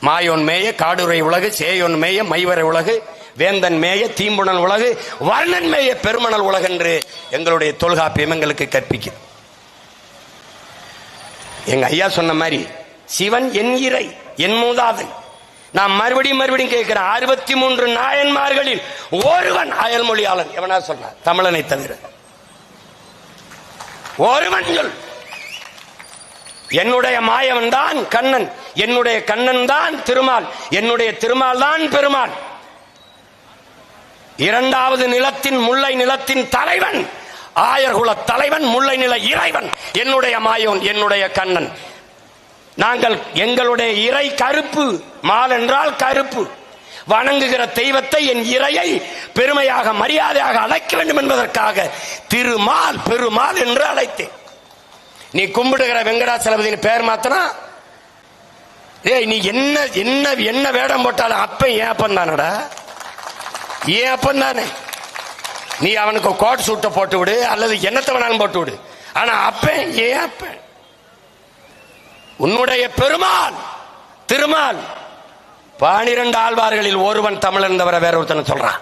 மாயோன் மேய காடுரை உலகு, சேயோன் மேய மைவரை உலகு, வேந்தன் மேய தீம்புணல் உலகு, வர்ணன் மேய பெருமணல் உலகு என்று எங்களுடைய தொல்காப்பியம் எங்களுக்கு கற்பிக்குது. எங்க ஐயா சொன்ன மாதிரி சிவன் என் இறை, என் மூதாதன். நான் மறுபடியும் கேட்கிறேன், 63 நாயன்மார்களில் ஒருவன் அயல்மொழியாளன் எவனா சொன்னார்? தமிழனை தவிர ஒருவன் சொல். என்னுடைய மாயவன் தான் கண்ணன், என்னுடைய கண்ணன் தான் திருமால், என்னுடைய திருமால் தான் பெருமாள். இரண்டாவது நிலத்தின் முல்லை நிலத்தின் தலைவன், ஆயர்குல தலைவன், முல்லை நில இறைவன் என்னுடைய மாயோன், என்னுடைய கண்ணன். நாங்கள் எங்களுடைய இறை கருப்பு, மால் என்றால் கருப்பு. வணங்குகிற தெய்வத்தை, என் இறையை பெருமையாக மரியாதையாக அழைக்க வேண்டும் என்பதற்காக திருமால் பெருமாள் என்று அழைத்தேன். நீ கும்பிடுகிற வெங்கடாச்சலபதி பேர் மாத்தனா, நீ என்ன என்ன என்ன வேடம் போட்டாலும் அப்ப ஏன் அப்பன் தானடா, ஏன் அப்பன் தானே. நீ அவனுக்கு கோட் சூட்டை போட்டு விடு அல்லது என்னத்தை வேணாலும் போட்டு விடு, ஆனா அப்ப ஏன் அப்ப? உன்னுடைய பெருமாள் திருமால். 12 ஆழ்வார்களில் ஒருவன் தமிழன் தவிர வேற ஒருத்தனை சொல்றான்.